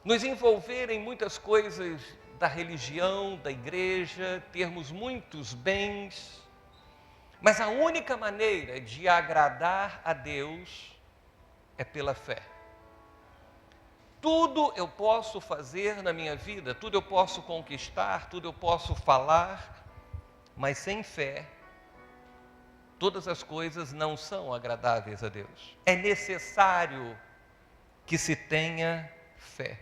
nos envolver em muitas coisas da religião, da igreja, termos muitos bens, mas a única maneira de agradar a Deus é pela fé. Tudo eu posso fazer na minha vida, tudo eu posso conquistar, tudo eu posso falar, mas sem fé, todas as coisas não são agradáveis a Deus. É necessário que se tenha fé.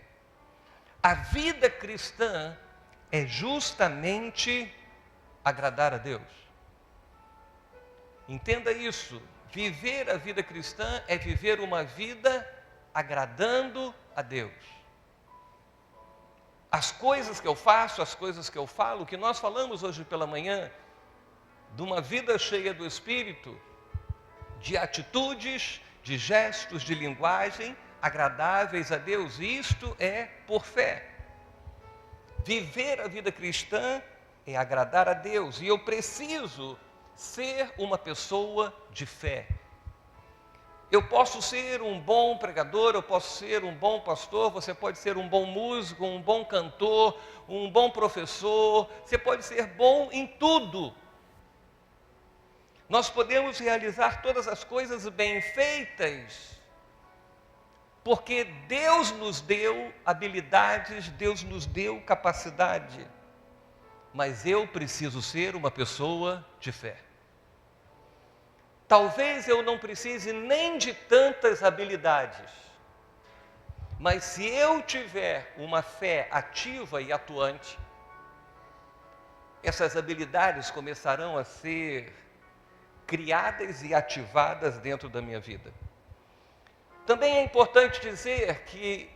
A vida cristã é justamente agradar a Deus. Entenda isso. Viver a vida cristã é viver uma vida agradando a Deus. As coisas que eu faço, as coisas que eu falo, que nós falamos hoje pela manhã, de uma vida cheia do Espírito, de atitudes, de gestos, de linguagem agradáveis a Deus, isto é por fé. Viver a vida cristã é agradar a Deus, e eu preciso ser uma pessoa de fé. Eu posso ser um bom pregador, eu posso ser um bom pastor, você pode ser um bom músico, um bom cantor, um bom professor, você pode ser bom em tudo. Nós podemos realizar todas as coisas bem feitas, porque Deus nos deu habilidades, Deus nos deu capacidade, mas eu preciso ser uma pessoa de fé. Talvez eu não precise nem de tantas habilidades, mas se eu tiver uma fé ativa e atuante, essas habilidades começarão a ser criadas e ativadas dentro da minha vida. Também é importante dizer que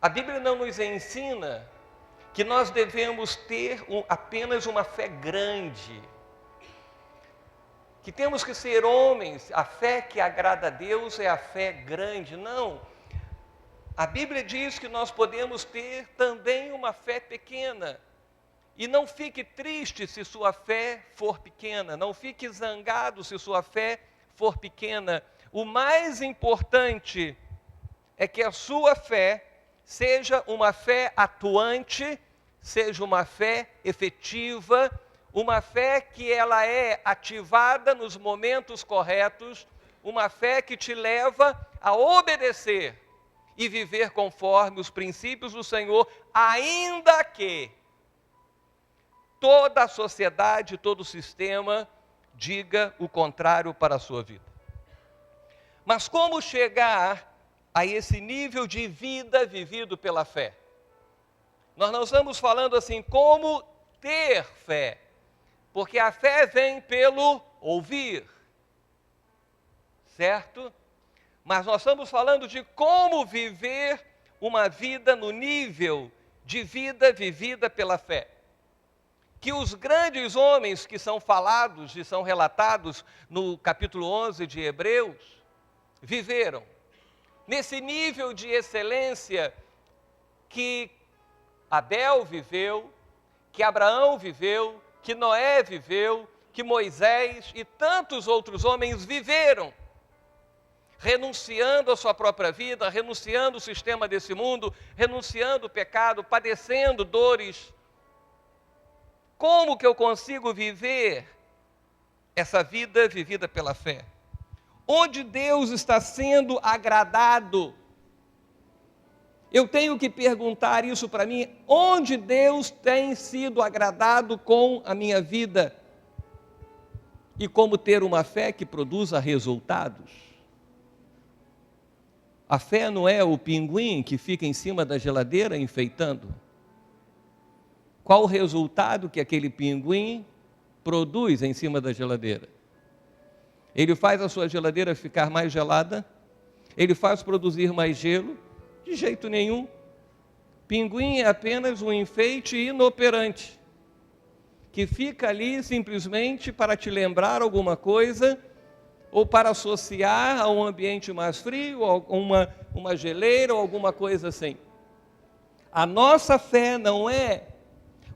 a Bíblia não nos ensina que nós devemos ter apenas uma fé grande, que temos que ser homens, a fé que agrada a Deus é a fé grande. Não. A Bíblia diz que nós podemos ter também uma fé pequena. E não fique triste se sua fé for pequena, não fique zangado se sua fé for pequena. O mais importante é que a sua fé seja uma fé atuante, seja uma fé efetiva, uma fé que ela é ativada nos momentos corretos, uma fé que te leva a obedecer e viver conforme os princípios do Senhor, ainda que toda a sociedade, todo o sistema diga o contrário para a sua vida. Mas como chegar a esse nível de vida vivido pela fé? Nós não estamos falando assim, como ter fé, porque a fé vem pelo ouvir, certo? Mas nós estamos falando de como viver uma vida no nível de vida vivida pela fé. Que os grandes homens que são falados e são relatados no capítulo 11 de Hebreus, viveram nesse nível de excelência que Abel viveu, que Abraão viveu, que Noé viveu, que Moisés e tantos outros homens viveram, renunciando à sua própria vida, renunciando ao sistema desse mundo, renunciando ao pecado, padecendo dores. Como que eu consigo viver essa vida vivida pela fé? Onde Deus está sendo agradado? Eu tenho que perguntar isso para mim, onde Deus tem sido agradado com a minha vida? E como ter uma fé que produza resultados? A fé não é o pinguim que fica em cima da geladeira enfeitando. Qual o resultado que aquele pinguim produz em cima da geladeira? Ele faz a sua geladeira ficar mais gelada? Ele faz produzir mais gelo? De jeito nenhum. Pinguim é apenas um enfeite inoperante, que fica ali simplesmente para te lembrar alguma coisa, ou para associar a um ambiente mais frio, ou uma geleira, ou alguma coisa assim. A nossa fé não é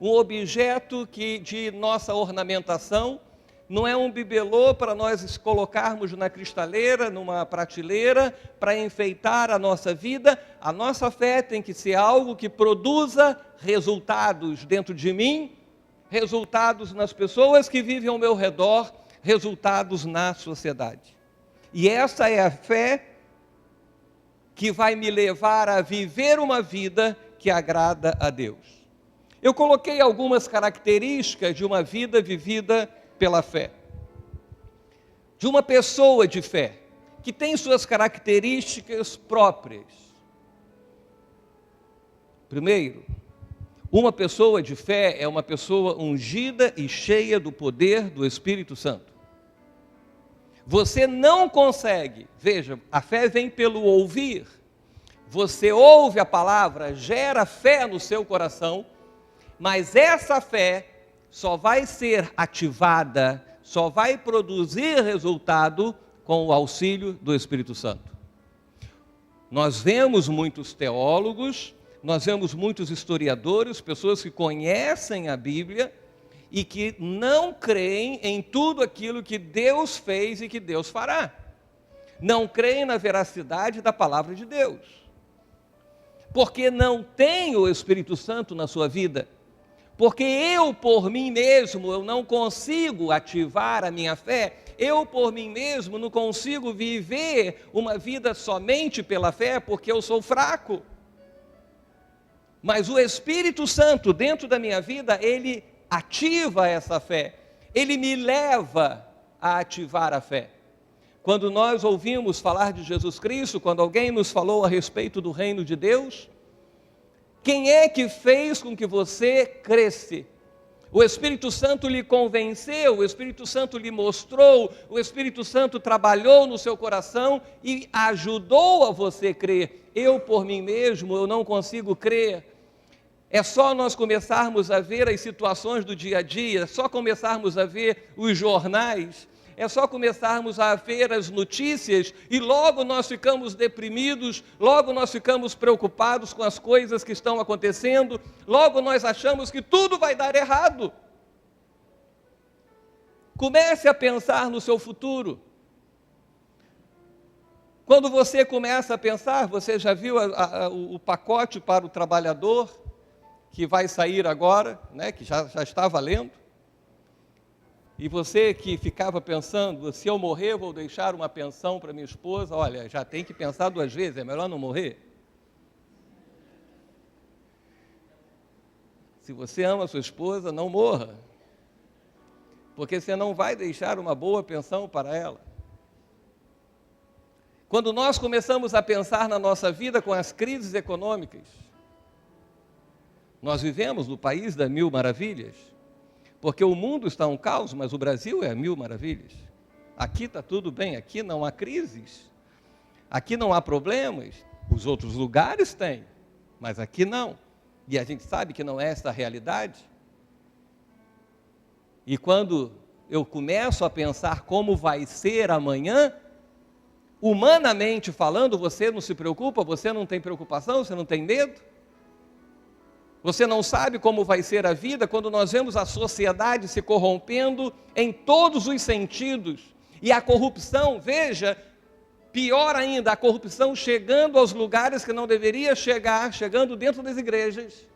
um objeto de nossa ornamentação, não é um bibelô para nós colocarmos na cristaleira, numa prateleira, para enfeitar a nossa vida. a nossa fé tem que ser algo que produza resultados dentro de mim, resultados nas pessoas que vivem ao meu redor, resultados na sociedade. E essa é a fé que vai me levar a viver uma vida que agrada a Deus. Eu coloquei algumas características de uma vida vivida pela fé. De uma pessoa de fé, que tem suas características próprias. Primeiro, uma pessoa de fé é uma pessoa ungida e cheia do poder do Espírito Santo. Você não consegue, veja, a fé vem pelo ouvir. Você ouve a palavra, gera fé no seu coração, mas essa fé só vai ser ativada, só vai produzir resultado com o auxílio do Espírito Santo. Nós vemos muitos teólogos, nós vemos muitos historiadores, pessoas que conhecem a Bíblia e que não creem em tudo aquilo que Deus fez e que Deus fará. Não creem na veracidade da palavra de Deus. Porque não tem o Espírito Santo na sua vida. Porque eu, por mim mesmo, eu não consigo ativar a minha fé. Eu, por mim mesmo, não consigo viver uma vida somente pela fé, porque eu sou fraco. Mas o Espírito Santo dentro da minha vida, ele ativa essa fé. Ele me leva a ativar a fé. Quando nós ouvimos falar de Jesus Cristo, quando alguém nos falou a respeito do reino de Deus, quem é que fez com que você cresce? O Espírito Santo lhe convenceu, o Espírito Santo lhe mostrou, o Espírito Santo trabalhou no seu coração e ajudou a você crer. Eu, por mim mesmo, eu não consigo crer. É só nós começarmos a ver as situações do dia a dia, é só começarmos a ver os jornais, é só começarmos a ver as notícias e logo nós ficamos deprimidos, logo nós ficamos preocupados com as coisas que estão acontecendo, logo nós achamos que tudo vai dar errado. Comece a pensar no seu futuro. Quando você começa a pensar, você já viu o pacote para o trabalhador, que vai sair agora, né, que já está valendo? E você que ficava pensando, se eu morrer, vou deixar uma pensão para minha esposa, olha, já tem que pensar 2 vezes, é melhor não morrer. Se você ama a sua esposa, não morra, porque você não vai deixar uma boa pensão para ela. Quando nós começamos a pensar na nossa vida com as crises econômicas, nós vivemos no país das 1000 maravilhas, porque o mundo está um caos, mas o Brasil é 1000 maravilhas. Aqui está tudo bem, aqui não há crises, aqui não há problemas. Os outros lugares têm, mas aqui não. E a gente sabe que não é essa a realidade. E quando eu começo a pensar como vai ser amanhã, humanamente falando, você não se preocupa, você não tem preocupação, você não tem medo? Você não sabe como vai ser a vida quando nós vemos a sociedade se corrompendo em todos os sentidos. E a corrupção, veja, pior ainda, a corrupção chegando aos lugares que não deveria chegar, chegando dentro das igrejas.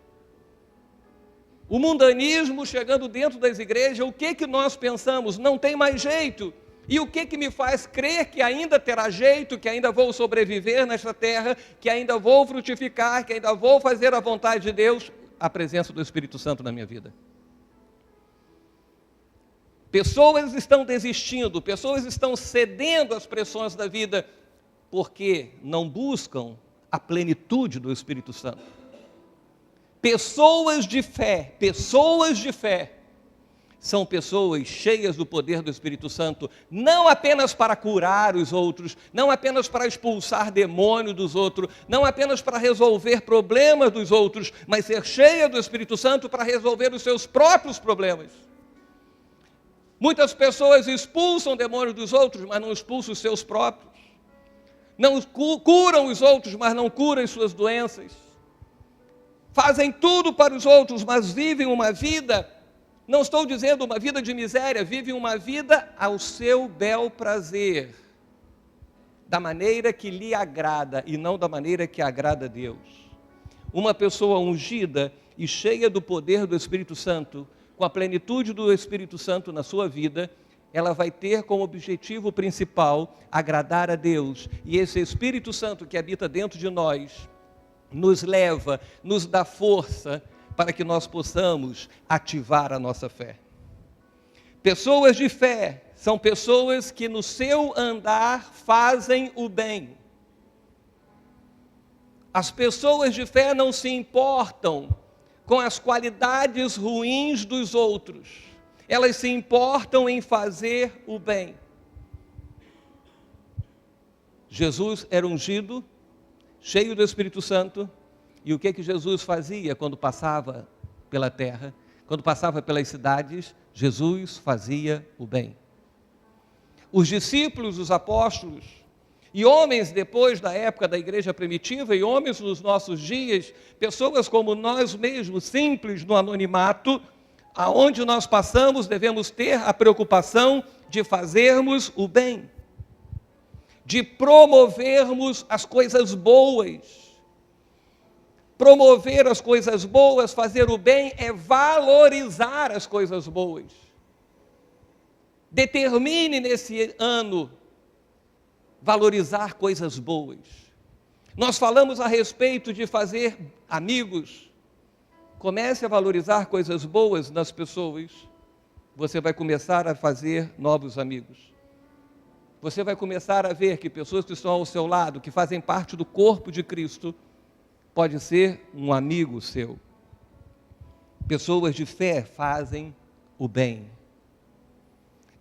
O mundanismo chegando dentro das igrejas, o que nós pensamos? Não tem mais jeito. E o que me faz crer que ainda terá jeito, que ainda vou sobreviver nesta terra, que ainda vou frutificar, que ainda vou fazer a vontade de Deus? A presença do Espírito Santo na minha vida. Pessoas estão desistindo, pessoas estão cedendo às pressões da vida, porque não buscam a plenitude do Espírito Santo. Pessoas de fé, são pessoas cheias do poder do Espírito Santo, não apenas para curar os outros, não apenas para expulsar demônio dos outros, não apenas para resolver problemas dos outros, mas ser cheia do Espírito Santo para resolver os seus próprios problemas. Muitas pessoas expulsam demônios dos outros, mas não expulsam os seus próprios. Não curam os outros, mas não curam as suas doenças. Fazem tudo para os outros, mas vivem uma vida, não estou dizendo uma vida de miséria, vivem uma vida ao seu bel prazer. da maneira que lhe agrada e não da maneira que agrada a Deus. Uma pessoa ungida e cheia do poder do Espírito Santo, com a plenitude do Espírito Santo na sua vida, ela vai ter como objetivo principal agradar a Deus. E esse Espírito Santo que habita dentro de nós, nos leva, nos dá força para que nós possamos ativar a nossa fé. Pessoas de fé são pessoas que no seu andar fazem o bem. As pessoas de fé não se importam com as qualidades ruins dos outros. Elas se importam em fazer o bem. Jesus era ungido, cheio do Espírito Santo, e o que Jesus fazia quando passava pela terra? Quando passava pelas cidades, Jesus fazia o bem. Os discípulos, os apóstolos, e homens depois da época da igreja primitiva, e homens nos nossos dias, pessoas como nós mesmos, simples no anonimato, aonde nós passamos, devemos ter a preocupação de fazermos o bem, de promovermos as coisas boas. Promover as coisas boas, fazer o bem, é valorizar as coisas boas. Determine nesse ano valorizar coisas boas. Nós falamos a respeito de fazer amigos. Comece a valorizar coisas boas nas pessoas. Você vai começar a fazer novos amigos. Você vai começar a ver que pessoas que estão ao seu lado, que fazem parte do corpo de Cristo, pode ser um amigo seu. Pessoas de fé fazem o bem.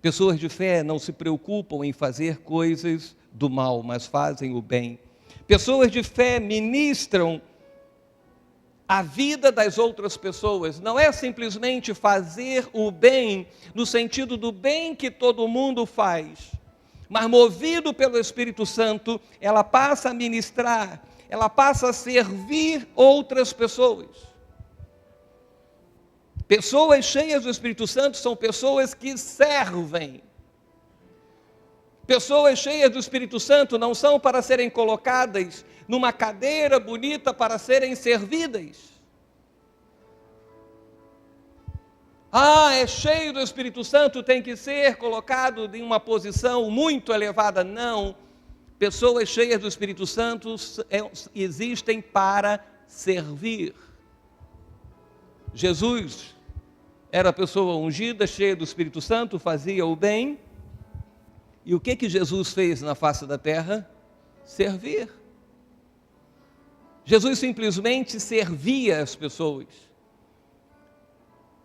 Pessoas de fé não se preocupam em fazer coisas do mal, mas fazem o bem. Pessoas de fé ministram a vida das outras pessoas. Não é simplesmente fazer o bem no sentido do bem que todo mundo faz, mas movido pelo Espírito Santo, ela passa a ministrar, ela passa a servir outras pessoas. Pessoas cheias do Espírito Santo são pessoas que servem. Pessoas cheias do Espírito Santo não são para serem colocadas numa cadeira bonita para serem servidas. É cheio do Espírito Santo, tem que ser colocado em uma posição muito elevada. Não. Pessoas cheias do Espírito Santo existem para servir. Jesus era a pessoa ungida, cheia do Espírito Santo, fazia o bem. E o que Jesus fez na face da terra? Servir. Jesus simplesmente servia as pessoas.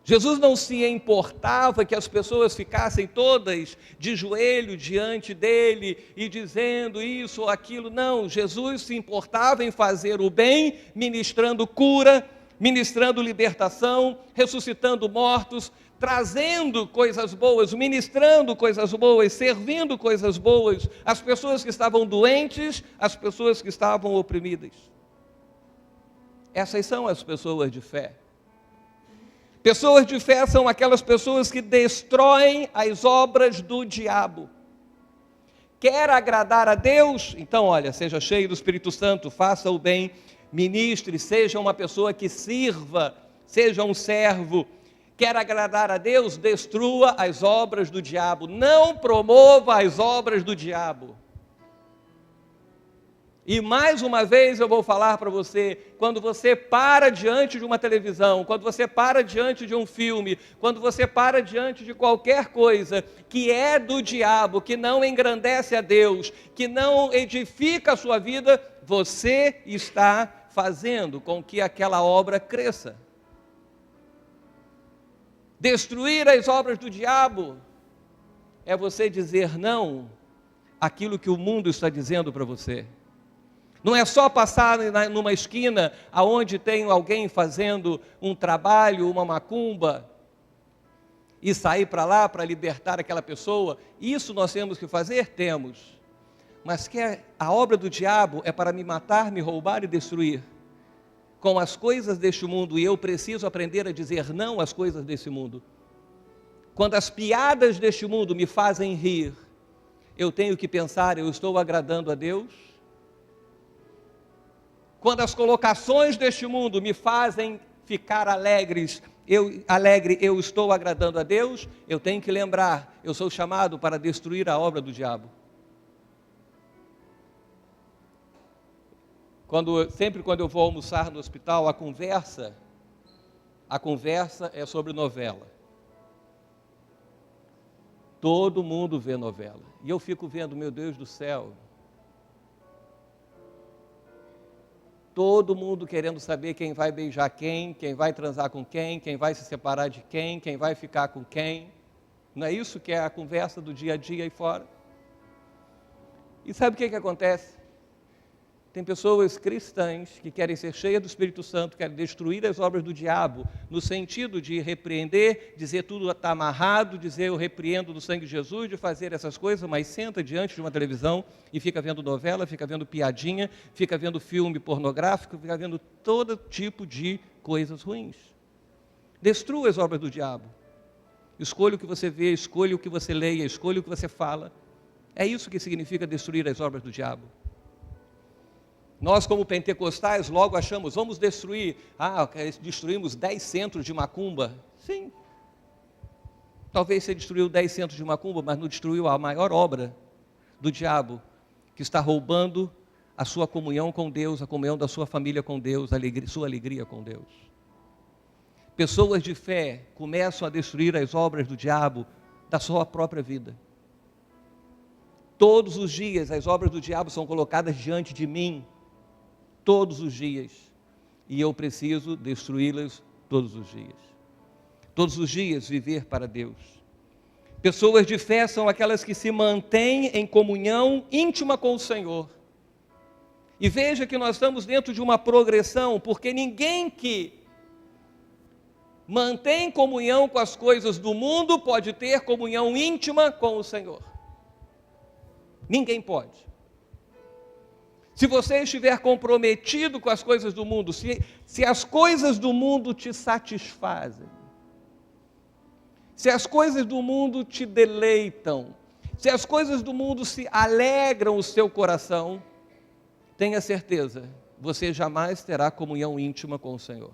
Jesus não se importava que as pessoas ficassem todas de joelho diante dele e dizendo isso ou aquilo. Não, Jesus se importava em fazer o bem, ministrando cura, ministrando libertação, ressuscitando mortos, trazendo coisas boas, ministrando coisas boas, servindo coisas boas, as pessoas que estavam doentes, as pessoas que estavam oprimidas. Essas são as pessoas de fé. Pessoas de fé são aquelas pessoas que destroem as obras do diabo. Quer agradar a Deus? Então, olha, seja cheio do Espírito Santo, faça o bem, ministre, seja uma pessoa que sirva, seja um servo. Quer agradar a Deus? Destrua as obras do diabo. Não promova as obras do diabo. E mais uma vez eu vou falar para você, quando você para diante de uma televisão, quando você para diante de um filme, quando você para diante de qualquer coisa que é do diabo, que não engrandece a Deus, que não edifica a sua vida, você está fazendo com que aquela obra cresça. Destruir as obras do diabo é você dizer não àquilo que o mundo está dizendo para você. Não é só passar numa esquina aonde tem alguém fazendo um trabalho, uma macumba, e sair para lá para libertar aquela pessoa. Isso nós temos que fazer? Temos. Mas que a obra do diabo é para me matar, me roubar e destruir. Com as coisas deste mundo, e eu preciso aprender a dizer não às coisas desse mundo. Quando as piadas deste mundo me fazem rir, eu tenho que pensar, eu estou agradando a Deus? Quando as colocações deste mundo me fazem ficar alegre, eu estou agradando a Deus? Eu tenho que lembrar, eu sou chamado para destruir a obra do diabo. Sempre quando eu vou almoçar no hospital, a conversa é sobre novela. Todo mundo vê novela. E eu fico vendo, meu Deus do céu, todo mundo querendo saber quem vai beijar quem vai transar com quem vai se separar de quem vai ficar com quem. Não é isso que é a conversa do dia a dia aí fora? E sabe o que acontece? Tem pessoas cristãs que querem ser cheias do Espírito Santo, querem destruir as obras do diabo, no sentido de repreender, dizer tudo está amarrado, dizer eu repreendo do sangue de Jesus, de fazer essas coisas, mas senta diante de uma televisão e fica vendo novela, fica vendo piadinha, fica vendo filme pornográfico, fica vendo todo tipo de coisas ruins. Destrua as obras do diabo. Escolha o que você vê, escolha o que você leia, escolha o que você fala. É isso que significa destruir as obras do diabo. Nós, como pentecostais, logo achamos, vamos destruir. Destruímos 10 centros de macumba. Sim. Talvez você destruiu 10 centros de macumba, mas não destruiu a maior obra do diabo, que está roubando a sua comunhão com Deus, a comunhão da sua família com Deus, sua alegria com Deus. Pessoas de fé começam a destruir as obras do diabo da sua própria vida. Todos os dias as obras do diabo são colocadas diante de mim, todos os dias, e eu preciso destruí-las todos os dias. Todos os dias viver para Deus. Pessoas de fé são aquelas que se mantêm em comunhão íntima com o Senhor. E veja que nós estamos dentro de uma progressão, porque ninguém que mantém comunhão com as coisas do mundo pode ter comunhão íntima com o Senhor. Ninguém pode. Se você estiver comprometido com as coisas do mundo, se as coisas do mundo te satisfazem, se as coisas do mundo te deleitam, se as coisas do mundo se alegram o seu coração, tenha certeza, você jamais terá comunhão íntima com o Senhor.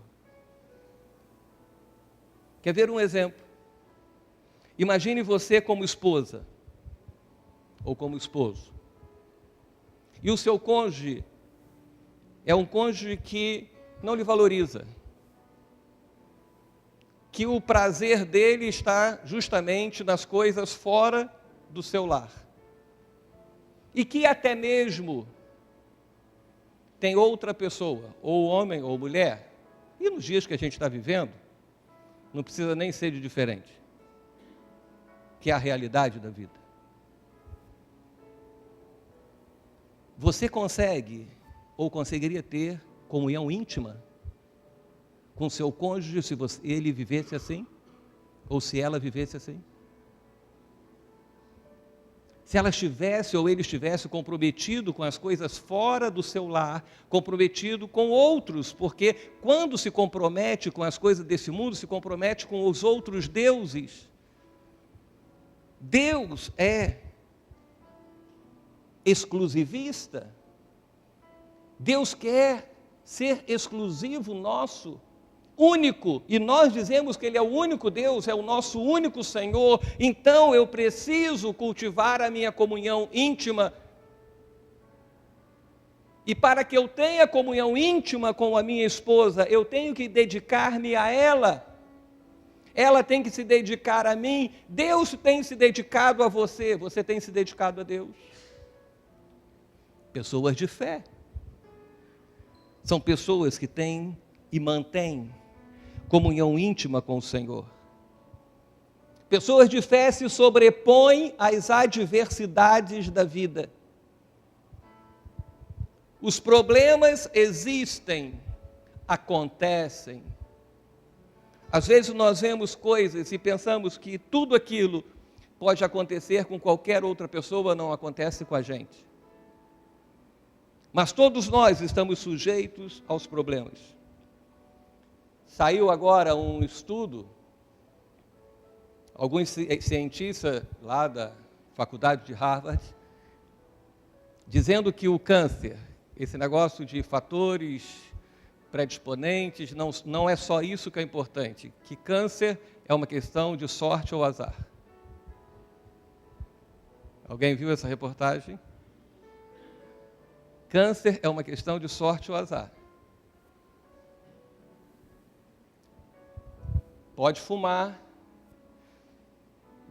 Quer ver um exemplo? Imagine você como esposa, ou como esposo. E o seu cônjuge é um cônjuge que não lhe valoriza, que o prazer dele está justamente nas coisas fora do seu lar, e que até mesmo tem outra pessoa, ou homem ou mulher, e nos dias que a gente está vivendo, não precisa nem ser de diferente, que é a realidade da vida. Você consegue, ou conseguiria ter, comunhão íntima com seu cônjuge se ele vivesse assim? Ou se ela vivesse assim? Se ela estivesse ou ele estivesse comprometido com as coisas fora do seu lar, comprometido com outros, porque quando se compromete com as coisas desse mundo, se compromete com os outros deuses. Deus é exclusivista. Deus quer ser exclusivo nosso, único, e nós dizemos que Ele é o único Deus, é o nosso único Senhor. Então eu preciso cultivar a minha comunhão íntima, e para que eu tenha comunhão íntima com a minha esposa, eu tenho que dedicar-me a ela. Ela tem que se dedicar a mim. Deus tem se dedicado a você, você tem se dedicado a Deus. Pessoas de fé são pessoas que têm e mantêm comunhão íntima com o Senhor. Pessoas de fé se sobrepõem às adversidades da vida. Os problemas existem, acontecem. Às vezes nós vemos coisas e pensamos que tudo aquilo pode acontecer com qualquer outra pessoa, não acontece com a gente. Mas todos nós estamos sujeitos aos problemas. Saiu agora um estudo, alguns cientistas lá da faculdade de Harvard dizendo que o câncer, esse negócio de fatores predisponentes, não é só isso que é importante, que câncer é uma questão de sorte ou azar. Alguém viu essa reportagem? Câncer é uma questão de sorte ou azar. Pode fumar,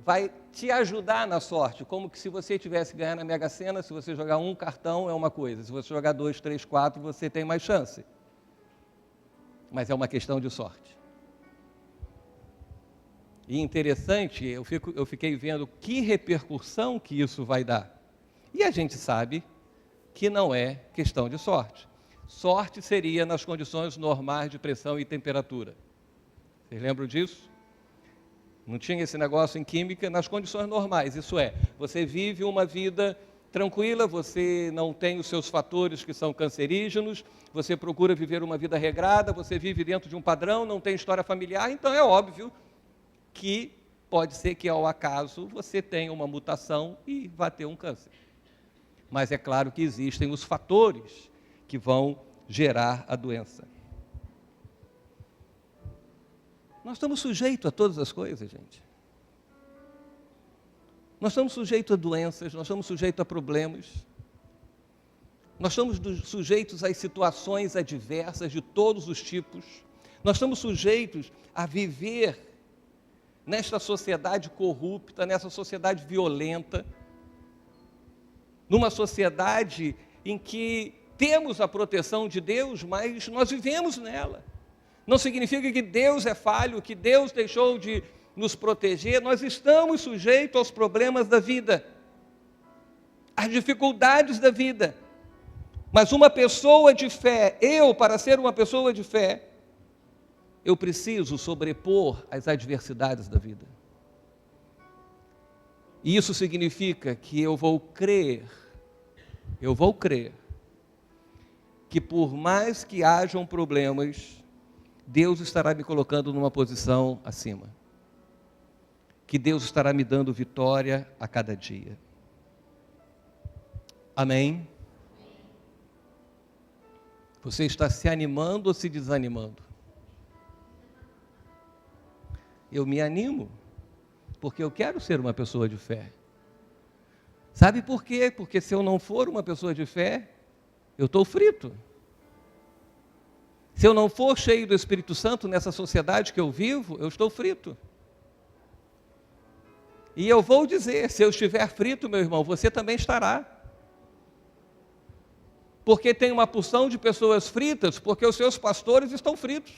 vai te ajudar na sorte, como que se você tivesse ganhar na Mega Sena, se você jogar um cartão é uma coisa, se você jogar 2, 3, 4, você tem mais chance. Mas é uma questão de sorte. E interessante, eu fiquei vendo que repercussão que isso vai dar. E a gente sabe que não é questão de sorte. Sorte seria nas condições normais de pressão e temperatura. Vocês lembram disso? Não tinha esse negócio em química nas condições normais. Isso é, você vive uma vida tranquila, você não tem os seus fatores que são cancerígenos, você procura viver uma vida regrada, você vive dentro de um padrão, não tem história familiar, então é óbvio que pode ser que ao acaso você tenha uma mutação e vá ter um câncer. Mas é claro que existem os fatores que vão gerar a doença. Nós estamos sujeitos a todas as coisas, gente. Nós estamos sujeitos a doenças, nós estamos sujeitos a problemas. Nós estamos sujeitos às situações adversas de todos os tipos. Nós estamos sujeitos a viver nesta sociedade corrupta, nessa sociedade violenta, numa sociedade em que temos a proteção de Deus, mas nós vivemos nela. Não significa que Deus é falho, que Deus deixou de nos proteger. Nós estamos sujeitos aos problemas da vida, às dificuldades da vida. Mas uma pessoa de fé, para ser uma pessoa de fé, eu preciso sobrepor as adversidades da vida. E isso significa que eu vou crer que por mais que hajam problemas, Deus estará me colocando numa posição acima. Que Deus estará me dando vitória a cada dia. Amém? Você está se animando ou se desanimando? Eu me animo, porque eu quero ser uma pessoa de fé. Sabe por quê? Porque se eu não for uma pessoa de fé, eu estou frito. Se eu não for cheio do Espírito Santo nessa sociedade que eu vivo, eu estou frito. E eu vou dizer, se eu estiver frito, meu irmão, você também estará. Porque tem uma porção de pessoas fritas, porque os seus pastores estão fritos.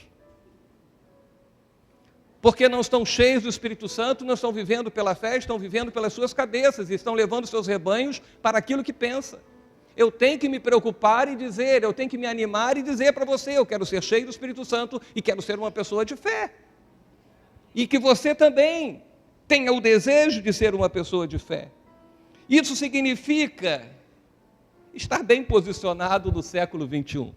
Porque não estão cheios do Espírito Santo, não estão vivendo pela fé, estão vivendo pelas suas cabeças, e estão levando seus rebanhos para aquilo que pensa. Eu tenho que me preocupar e dizer, eu tenho que me animar e dizer para você, eu quero ser cheio do Espírito Santo e quero ser uma pessoa de fé. E que você também tenha o desejo de ser uma pessoa de fé. Isso significa estar bem posicionado no século 21.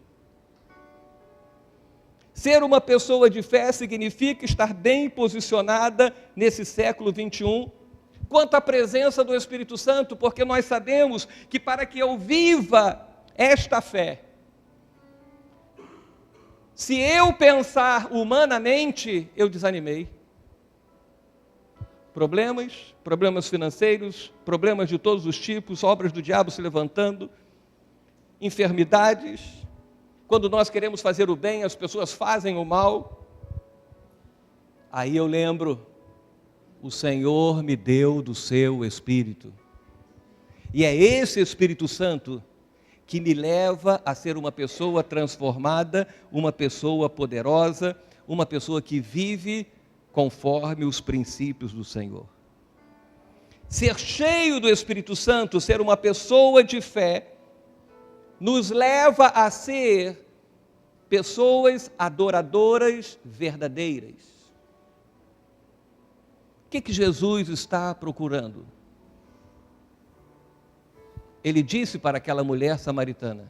Ser uma pessoa de fé significa estar bem posicionada nesse século 21, quanto à presença do Espírito Santo, porque nós sabemos que para que eu viva esta fé, se eu pensar humanamente, eu desanimei. Problemas financeiros, problemas de todos os tipos, obras do diabo se levantando, enfermidades. Quando nós queremos fazer o bem, as pessoas fazem o mal. Aí eu lembro, o Senhor me deu do seu Espírito. E é esse Espírito Santo que me leva a ser uma pessoa transformada, uma pessoa poderosa, uma pessoa que vive conforme os princípios do Senhor. Ser cheio do Espírito Santo, ser uma pessoa de fé, nos leva a ser pessoas adoradoras verdadeiras. O que Jesus está procurando? Ele disse para aquela mulher samaritana.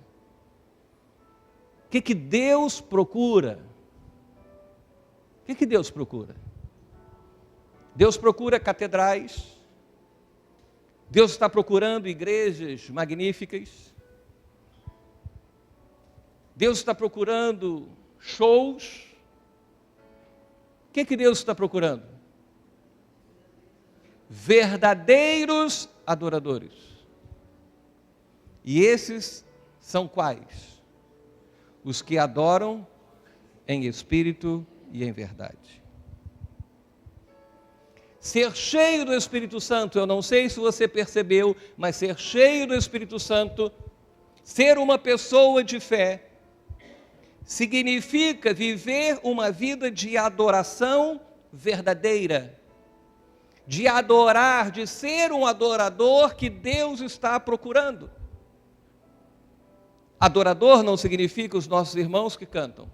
O que Deus procura? O que Deus procura? Deus procura catedrais. Deus está procurando igrejas magníficas. Deus está procurando shows. O que Deus está procurando? Verdadeiros adoradores. E esses são quais? Os que adoram em espírito e em verdade. Ser cheio do Espírito Santo, eu não sei se você percebeu, mas ser cheio do Espírito Santo, ser uma pessoa de fé, significa viver uma vida de adoração verdadeira, de adorar, de ser um adorador que Deus está procurando. Adorador não significa os nossos irmãos que cantam.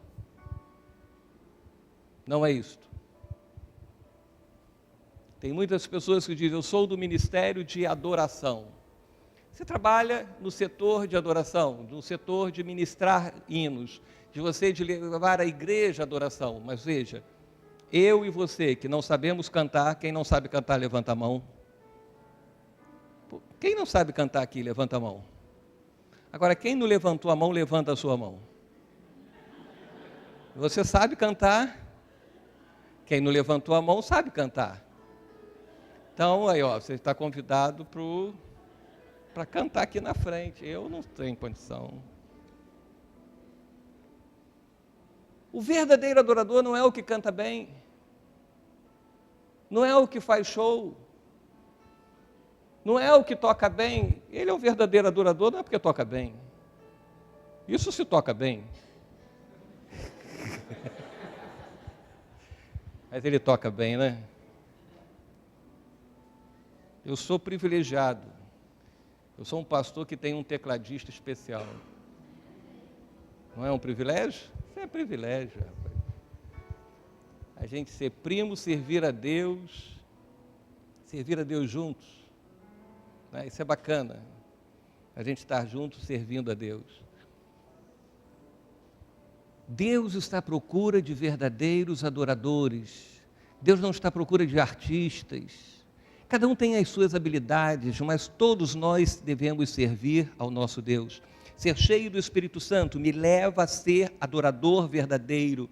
Não é isto. Tem muitas pessoas que dizem, eu sou do ministério de adoração. Você trabalha no setor de adoração, no setor de ministrar hinos, de levar a igreja à adoração. Mas veja, eu e você que não sabemos cantar, quem não sabe cantar, levanta a mão. Quem não sabe cantar aqui, levanta a mão. Agora, quem não levantou a mão, levanta a sua mão. Você sabe cantar? Quem não levantou a mão, sabe cantar. Então, aí, ó, você está convidado para cantar aqui na frente. Eu não tenho condição. O verdadeiro adorador não é o que canta bem, não é o que faz show, não é o que toca bem. Ele é o verdadeiro adorador, não é porque toca bem. Isso se toca bem. Mas ele toca bem, né? Eu sou privilegiado. Eu sou um pastor que tem um tecladista especial. Não é um privilégio? Isso é privilégio, rapaz. A gente ser primo, servir a Deus juntos. Né? Isso é bacana. A gente estar juntos servindo a Deus. Deus está à procura de verdadeiros adoradores. Deus não está à procura de artistas. Cada um tem as suas habilidades, mas todos nós devemos servir ao nosso Deus. Ser cheio do Espírito Santo me leva a ser adorador verdadeiro.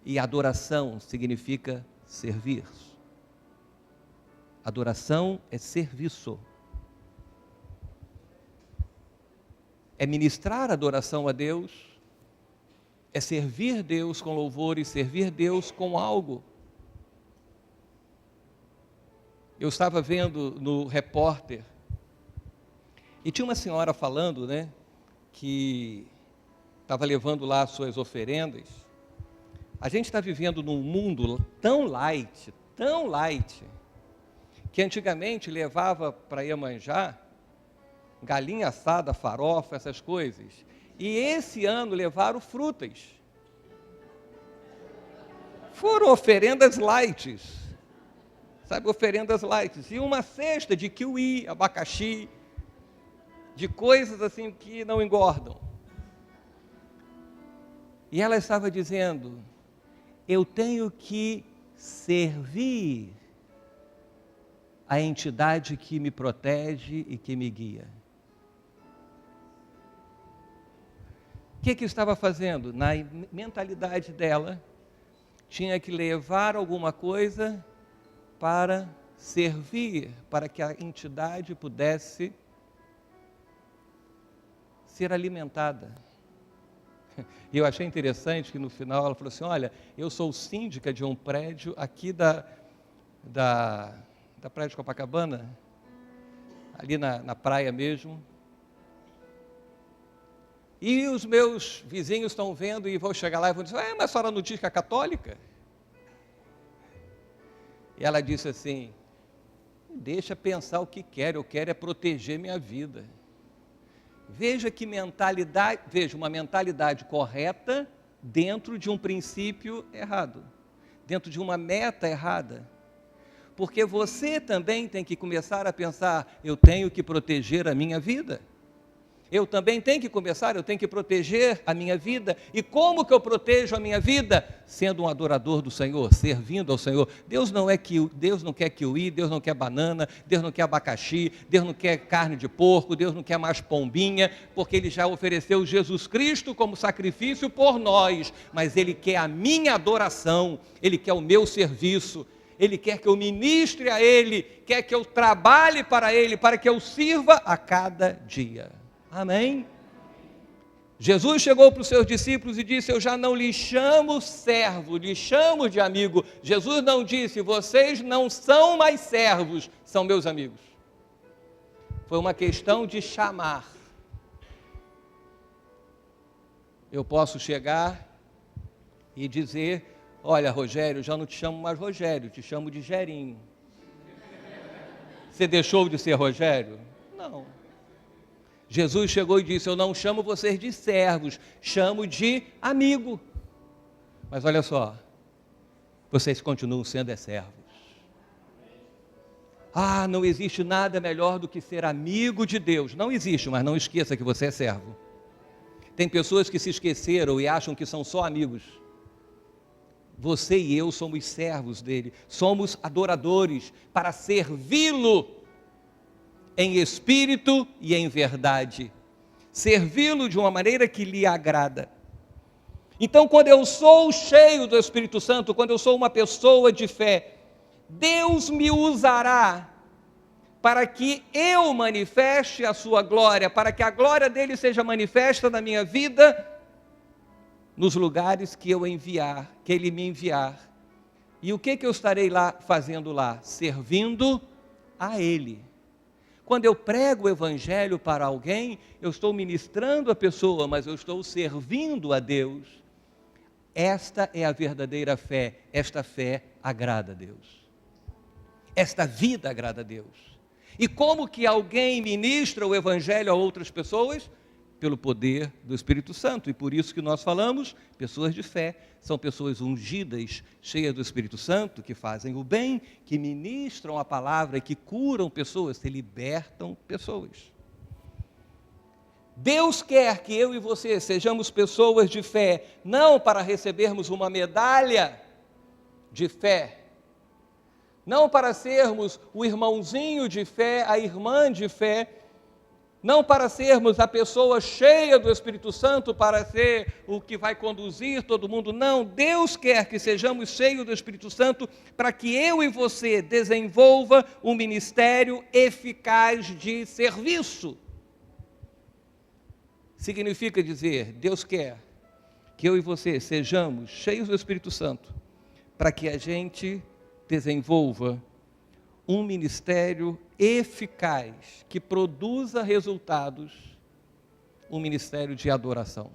E adoração significa servir. Adoração é serviço. É ministrar adoração a Deus, é servir Deus com louvor e servir Deus com algo. Eu estava vendo no Repórter, e tinha uma senhora falando, né, que estava levando lá as suas oferendas. A gente está vivendo num mundo tão light, que antigamente levava para Iemanjá galinha assada, farofa, essas coisas. E esse ano levaram frutas. Foram oferendas light. Sabe, oferendas light. E uma cesta de kiwi, abacaxi, de coisas assim que não engordam. E ela estava dizendo, eu tenho que servir a entidade que me protege e que me guia. O que estava fazendo? Na mentalidade dela, tinha que levar alguma coisa para servir, para que a entidade pudesse ser alimentada. E eu achei interessante que no final ela falou assim, olha, eu sou síndica de um prédio aqui da praia de Copacabana, ali na praia mesmo. E os meus vizinhos estão vendo e vão chegar lá e vão dizer, mas a senhora não diz que é católica? E ela disse assim, deixa pensar o que quer, eu quero é proteger minha vida. Veja que mentalidade, uma mentalidade correta dentro de um princípio errado, dentro de uma meta errada. Porque você também tem que começar a pensar, eu tenho que proteger a minha vida. Eu também tenho que começar, eu tenho que proteger a minha vida. E como que eu protejo a minha vida? Sendo um adorador do Senhor, servindo ao Senhor. Deus não quer kiwi, Deus não quer banana, Deus não quer abacaxi, Deus não quer carne de porco, Deus não quer mais pombinha, porque Ele já ofereceu Jesus Cristo como sacrifício por nós. Mas Ele quer a minha adoração, Ele quer o meu serviço. Ele quer que eu ministre a Ele, quer que eu trabalhe para Ele, para que eu sirva a cada dia. Amém? Jesus chegou para os seus discípulos e disse: eu já não lhes chamo servo, lhes chamo de amigo. Jesus não disse: vocês não são mais servos, são meus amigos. Foi uma questão de chamar. Eu posso chegar e dizer: olha, Rogério, já não te chamo mais Rogério, te chamo de Gerinho. Você deixou de ser Rogério? Não. Jesus chegou e disse: eu não chamo vocês de servos, chamo de amigo. Mas olha só, vocês continuam sendo servos. Ah, não existe nada melhor do que ser amigo de Deus. Não existe, mas não esqueça que você é servo. Tem pessoas que se esqueceram e acham que são só amigos. Você e eu somos servos dele, somos adoradores para servi-lo em espírito e em verdade, servi-lo de uma maneira que lhe agrada. Então, quando eu sou cheio do Espírito Santo, quando eu sou uma pessoa de fé, Deus me usará para que eu manifeste a sua glória, para que a glória dele seja manifesta na minha vida, nos lugares que eu enviar, que ele me enviar. E o que eu estarei lá fazendo lá? Servindo a ele. Quando eu prego o evangelho para alguém, eu estou ministrando a pessoa, mas eu estou servindo a Deus. Esta é a verdadeira fé. Esta fé agrada a Deus. Esta vida agrada a Deus. E como que alguém ministra o evangelho a outras pessoas? Pelo poder do Espírito Santo. E por isso que nós falamos, pessoas de fé são pessoas ungidas, cheias do Espírito Santo, que fazem o bem, que ministram a palavra, que curam pessoas, que libertam pessoas. Deus quer que eu e você sejamos pessoas de fé, não para recebermos uma medalha de fé, não para sermos o irmãozinho de fé, a irmã de fé, não para sermos a pessoa cheia do Espírito Santo, para ser o que vai conduzir todo mundo, não. Deus quer que sejamos cheios do Espírito Santo, para que eu e você desenvolva um ministério eficaz de serviço. Significa dizer, Deus quer que eu e você sejamos cheios do Espírito Santo, para que a gente desenvolva um ministério eficaz, que produza resultados, um ministério de adoração.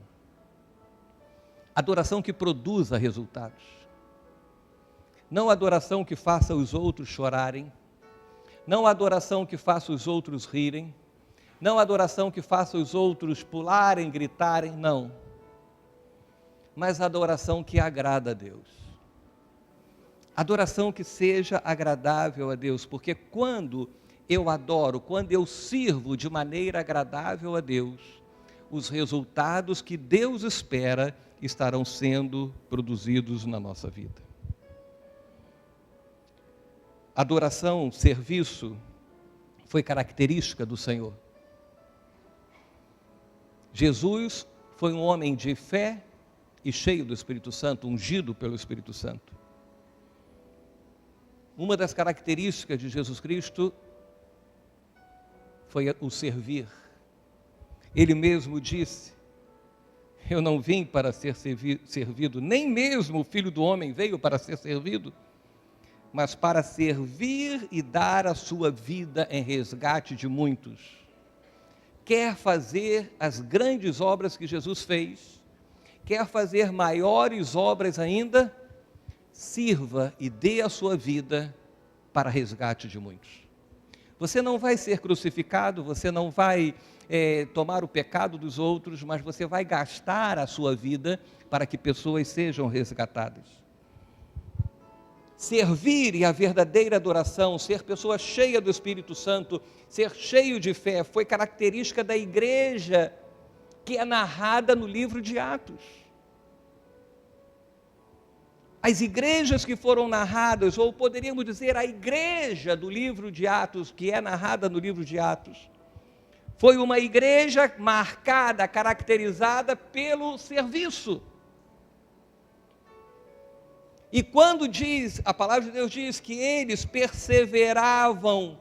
Adoração que produza resultados. Não adoração que faça os outros chorarem, não adoração que faça os outros rirem, não adoração que faça os outros pularem, gritarem, não. Mas adoração que agrada a Deus. Adoração que seja agradável a Deus, porque quando eu adoro, quando eu sirvo de maneira agradável a Deus, os resultados que Deus espera estarão sendo produzidos na nossa vida. Adoração, serviço, foi característica do Senhor. Jesus foi um homem de fé e cheio do Espírito Santo, ungido pelo Espírito Santo. Uma das características de Jesus Cristo foi o servir. Ele mesmo disse: eu não vim para ser servido, nem mesmo o Filho do Homem veio para ser servido, mas para servir e dar a sua vida em resgate de muitos. Quer fazer as grandes obras que Jesus fez, quer fazer maiores obras ainda, sirva e dê a sua vida para resgate de muitos. Você não vai ser crucificado, você não vai tomar o pecado dos outros, mas você vai gastar a sua vida para que pessoas sejam resgatadas. Servir e a verdadeira adoração, ser pessoa cheia do Espírito Santo, ser cheio de fé, foi característica da igreja que é narrada no livro de Atos. As igrejas que foram narradas, ou poderíamos dizer a igreja do livro de Atos, que é narrada no livro de Atos, foi uma igreja marcada, caracterizada pelo serviço. E quando a palavra de Deus diz que eles perseveravam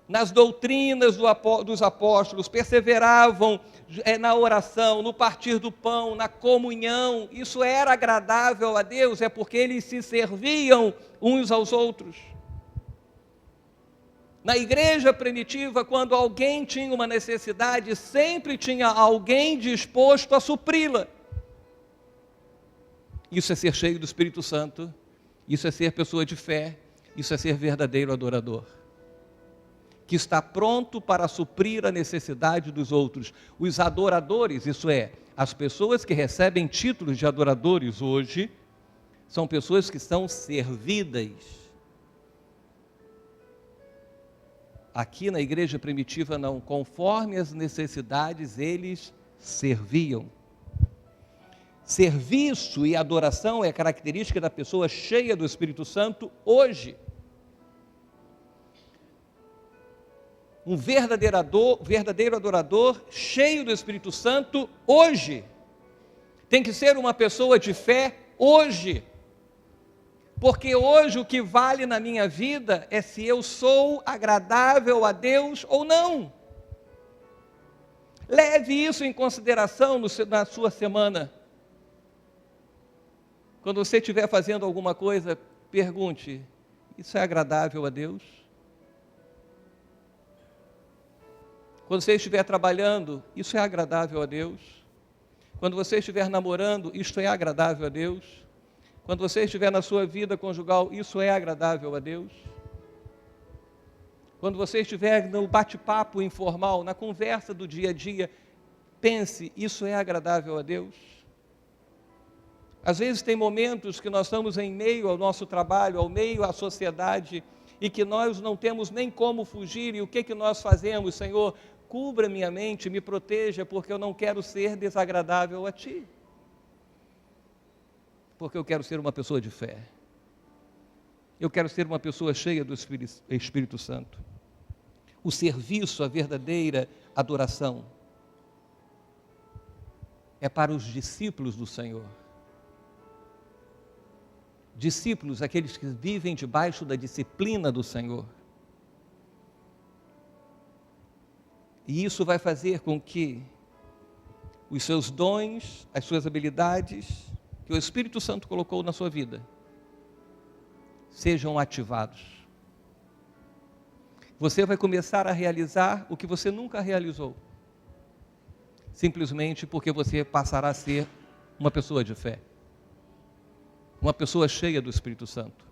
nas doutrinas dos apóstolos, perseveravam na oração, no partir do pão, na comunhão, isso era agradável a Deus, é porque eles se serviam uns aos outros. Na igreja primitiva, quando alguém tinha uma necessidade, sempre tinha alguém disposto a supri-la. Isso é ser cheio do Espírito Santo, isso é ser pessoa de fé, isso é ser verdadeiro adorador, que está pronto para suprir a necessidade dos outros. Os adoradores, isso é, as pessoas que recebem títulos de adoradores hoje, são pessoas que são servidas. Aqui na igreja primitiva não, conforme as necessidades eles serviam. Serviço e adoração é característica da pessoa cheia do Espírito Santo hoje. Um verdadeiro adorador cheio do Espírito Santo hoje. Tem que ser uma pessoa de fé hoje. Porque hoje o que vale na minha vida é se eu sou agradável a Deus ou não. Leve isso em consideração na sua semana. Quando você estiver fazendo alguma coisa, pergunte: isso é agradável a Deus? Quando você estiver trabalhando, isso é agradável a Deus? Quando você estiver namorando, isto é agradável a Deus? Quando você estiver na sua vida conjugal, isso é agradável a Deus? Quando você estiver no bate-papo informal, na conversa do dia a dia, pense: isso é agradável a Deus? Às vezes tem momentos que nós estamos em meio ao nosso trabalho, ao meio à sociedade, e que nós não temos nem como fugir, e o que nós fazemos? Senhor, cubra minha mente, me proteja, porque eu não quero ser desagradável a Ti. Porque eu quero ser uma pessoa de fé. Eu quero ser uma pessoa cheia do Espírito Santo. O serviço, a verdadeira adoração, é para os discípulos do Senhor. Discípulos, aqueles que vivem debaixo da disciplina do Senhor. E isso vai fazer com que os seus dons, as suas habilidades, que o Espírito Santo colocou na sua vida, sejam ativados. Você vai começar a realizar o que você nunca realizou, simplesmente porque você passará a ser uma pessoa de fé, uma pessoa cheia do Espírito Santo.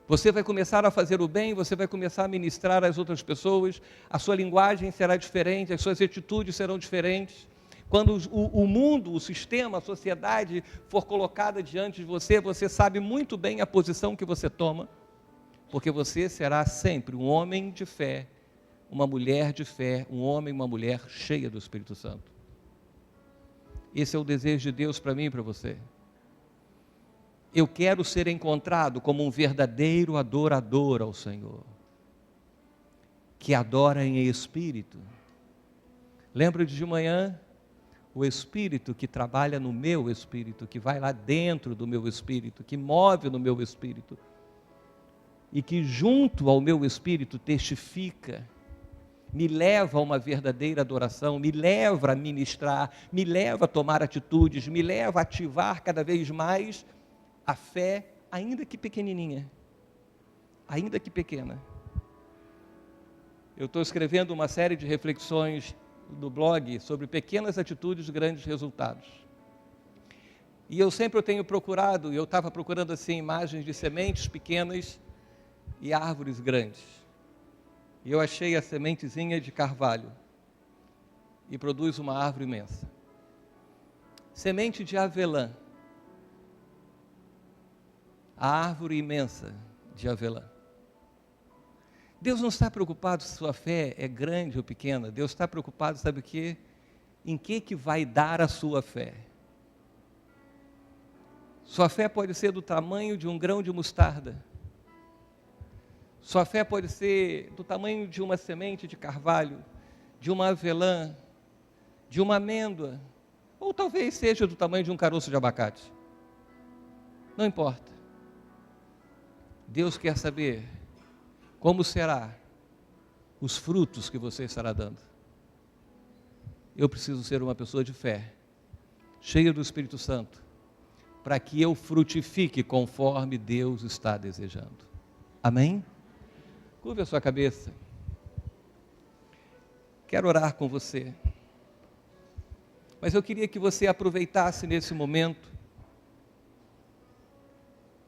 Você vai começar a fazer o bem, você vai começar a ministrar às outras pessoas, a sua linguagem será diferente, as suas atitudes serão diferentes. Quando o mundo, o sistema, a sociedade for colocada diante de você, você sabe muito bem a posição que você toma, porque você será sempre um homem de fé, uma mulher de fé, um homem e uma mulher cheia do Espírito Santo. Esse é o desejo de Deus para mim e para você. Eu quero ser encontrado como um verdadeiro adorador ao Senhor, que adora em espírito. Lembro de manhã, o Espírito que trabalha no meu espírito, que vai lá dentro do meu espírito, que move no meu espírito, e que junto ao meu espírito testifica, me leva a uma verdadeira adoração, me leva a ministrar, me leva a tomar atitudes, me leva a ativar cada vez mais a fé, ainda que pequenininha, ainda que pequena. Eu estou escrevendo uma série de reflexões no blog sobre pequenas atitudes, grandes resultados. E eu sempre tenho procurado, eu estava procurando assim imagens de sementes pequenas e árvores grandes. E eu achei a sementezinha de carvalho e produz uma árvore imensa. Semente de avelã. a árvore imensa de avelã. Deus não está preocupado se sua fé é grande ou pequena. Deus está preocupado, sabe o quê? Em que vai dar a sua fé. Sua fé pode ser do tamanho de um grão de mostarda. Sua fé pode ser do tamanho de uma semente de carvalho, de uma avelã, de uma amêndoa, ou talvez seja do tamanho de um caroço de abacate. Não importa. Deus quer saber como será os frutos que você estará dando. Eu preciso ser uma pessoa de fé, cheia do Espírito Santo, para que eu frutifique conforme Deus está desejando. Amém? Curve a sua cabeça. Quero orar com você. Mas eu queria que você aproveitasse nesse momento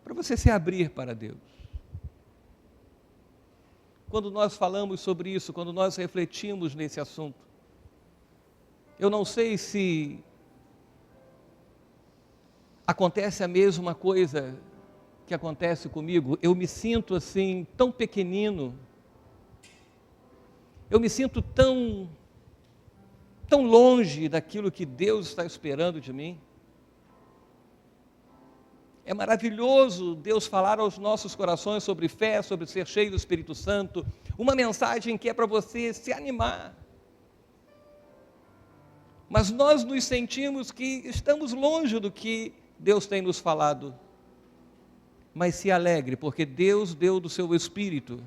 para você se abrir para Deus. Quando nós falamos sobre isso, quando nós refletimos nesse assunto, eu não sei se acontece a mesma coisa que acontece comigo. Eu me sinto assim, tão pequenino, eu me sinto tão longe daquilo que Deus está esperando de mim. É maravilhoso Deus falar aos nossos corações sobre fé, sobre ser cheio do Espírito Santo, uma mensagem que é para você se animar. Mas nós nos sentimos que estamos longe do que Deus tem nos falado. Mas se alegre, porque Deus deu do seu Espírito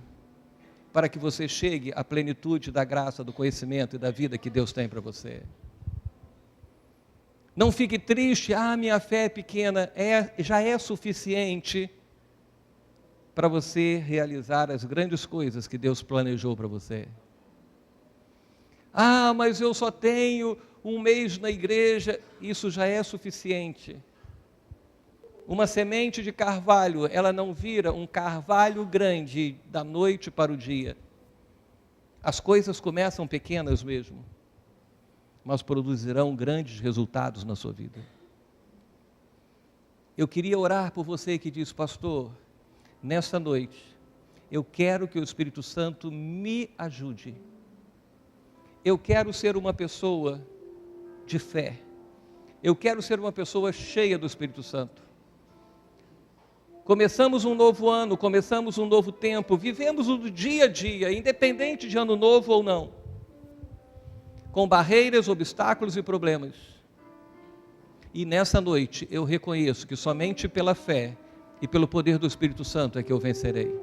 para que você chegue à plenitude da graça, do conhecimento e da vida que Deus tem para você. Não fique triste, minha fé é pequena, já é suficiente para você realizar as grandes coisas que Deus planejou para você. Mas eu só tenho um mês na igreja, isso já é suficiente. Uma semente de carvalho, ela não vira um carvalho grande da noite para o dia. As coisas começam pequenas mesmo, mas produzirão grandes resultados na sua vida. Eu queria orar por você que diz: pastor, nesta noite, eu quero que o Espírito Santo me ajude. Eu quero ser uma pessoa de fé. Eu quero ser uma pessoa cheia do Espírito Santo. Começamos um novo ano, começamos um novo tempo, vivemos o dia a dia, independente de ano novo ou não, com barreiras, obstáculos e problemas. E nessa noite eu reconheço que somente pela fé e pelo poder do Espírito Santo é que eu vencerei.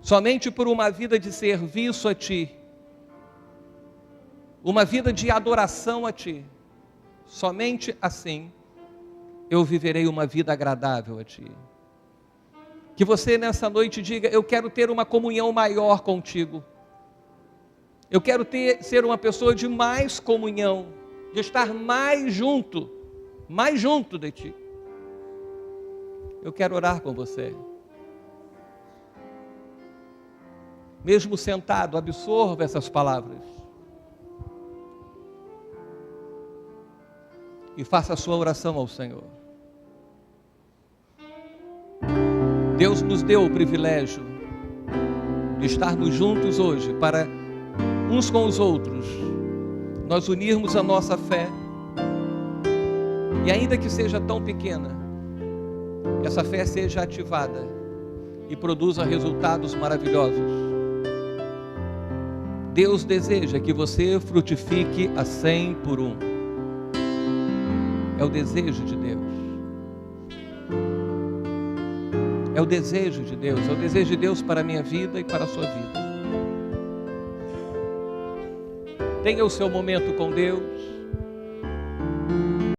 Somente por uma vida de serviço a Ti, uma vida de adoração a Ti, somente assim eu viverei uma vida agradável a Ti. Que você nessa noite diga: eu quero ter uma comunhão maior contigo. Eu quero ser uma pessoa de mais comunhão, de estar mais junto de Ti. Eu quero orar com você. Mesmo sentado, absorva essas palavras. E faça a sua oração ao Senhor. Deus nos deu o privilégio de estarmos juntos hoje para uns com os outros, nós unirmos a nossa fé, e ainda que seja tão pequena, essa fé seja ativada e produza resultados maravilhosos. Deus deseja que você frutifique a 100 por 1. É o desejo de Deus. É o desejo de Deus, é o desejo de Deus para a minha vida e para a sua vida. Tenha o seu momento com Deus.